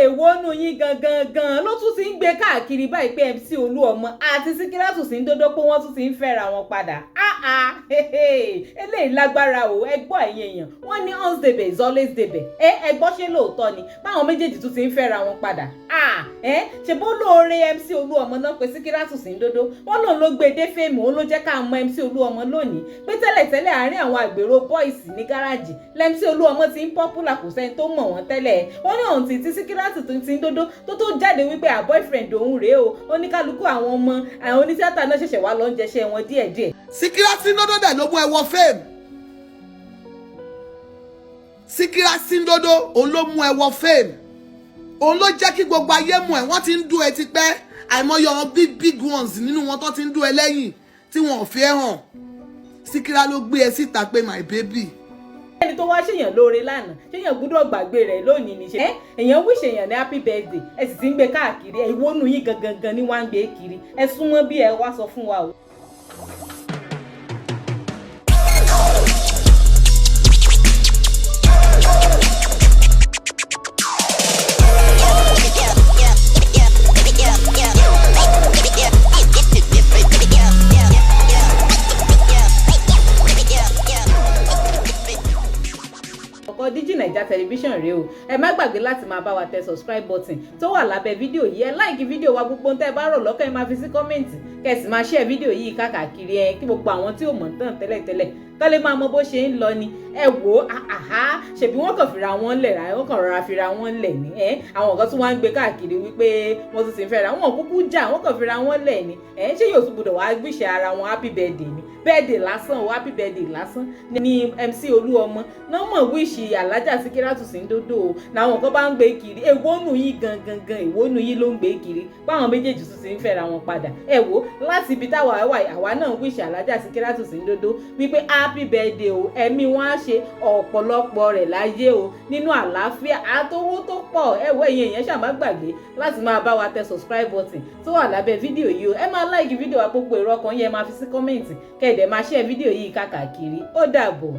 èwo nù yín gangan ló tún ti ń gbé káàkiri báyìí pé MC Oluomo àti Sikiratu sindodo pé wọ́n tún ti ń fẹ́ra wọn padà. Eléyìí lágbára o, ẹ gbọ́ ẹ̀yin èèyàn, wọ́n ní once débẹ̀ is always débẹ̀. Ẹ gbọ́ ṣé lóòótọ́ ni báwọn méjèèjì tún ti ń fẹ́ra wọn padà. Ṣe bó lóore MC Oluomo náà pé Sikiratu sindodo wọ́n lòun ló gbé dé fèmù, òun ló jẹ́ ká mọ MC Oluomo lónìí pé tẹ́lẹ̀tẹ́lẹ̀ àárín àwọn àgbèrò boys ní gáràjì lẹ́mc Oluomo ti ń popular, kò sẹ́ni tó mọ̀ wọ́n tẹ́lẹ̀. Wọ́n ní ohun tí Sikiratu sindodo tó jáde wípé boyfriend òun rèé o, oníkálukú àwọn ọmọ àwọn onítíátà náà ṣẹ̀ṣẹ̀ wá lọ ń jẹṣẹ́ wọn díẹ̀díẹ̀. Sikiratu sindodo dẹ̀ ló mú ẹ wọ fame. Sikiratu sindodo òun ló mú ẹ wọ fame. Òun ló jẹ́ kí gbogbo ayé mọ̀ ẹ́, wọ́n ti ń dún ẹ tipẹ́. Àìmọye àwọn big ones nínú wọn tó ti ń dún ẹ lẹ́yìn tí wọn ò fi ẹ́ hàn. Sikira ló gbé ẹ síta pé my baby. Ẹni tó wá ṣèyàn lóore lánàá ṣèyàn gbúdọ̀ gbàgbé rẹ̀ lónìí ní ṣe. Èèyàn wish èèyàn ní happy birthday, ẹ sì ti ń gbé káàkiri, ẹ ìwọ́nù yín gangan ní wá ń gbé kiri. Ẹ súnmọ́ bí ẹ wá sọ fún wa o. Digi Naija television rèé o, ẹ má gbàgbé láti máa bá wa tẹ subscribe button tó wà lábẹ́ fídíò yìí. Ẹ like fídíò wa, gbogbo tẹ́ bá rò lọ́kàn ẹ máa fi sí kọ́mẹ̀ntì, kẹ́sì máa share fídíò yìí káàkiri kí gbogbo àwọn tí ò mọ̀ tán tẹ́lẹ̀tẹ́lẹ̀ kọ́ lè máa mọ bó ṣe ń lọ ni. Ẹ wò ó, ṣèbí wọ́n kàn fira wọn lẹ̀ wọ́n kàn rọra fira wọn lẹ̀ ní àwọn kan tún wá ń gbé káàkiri wípé wọ́n tún ti ń fẹ́ra wọn kúkú jà, wọ́n kàn fira wọn lẹ̀ ni. Ṣé yóò tún gbọdọ̀ wá gbìṣẹ́ ara wọn happy birthday ni? Birthday lásán o, happy birthday lásán ni MC Oluomo náà mọ̀ wíṣì alájà Sikiratu sindodo o. Làwọn kan bá ń gbé kiri, èwo nù yín gangan, èwo nù yín ló ń gbé kiri báwọn méjèèjì tún ti ń fẹ́ra wọn padà. Ẹ wò láti ibi táwa wà, àwa náà wíṣì alájà Sikiratu sindodo wípé happy birthday o, ẹ̀mí wọn á ṣe ọ̀pọ̀lọpọ̀ rẹ̀ láyé o nínú àlàáfíà àtowó tó pọ̀. Ẹ wò ẹ̀yin èèyàn ṣáà má gbàgbé láti máa bá wa tẹ subscribe button tó wà lábẹ́ fídíò yìí o. Ẹ máa like fídíò wa, gbogbo èrò ọkàn yẹn máa fi sí kọ́mẹ̀ntì, kẹ́ẹ̀dẹ̀ máa share fídíò yìí káàkiri. Ó dàbọ̀.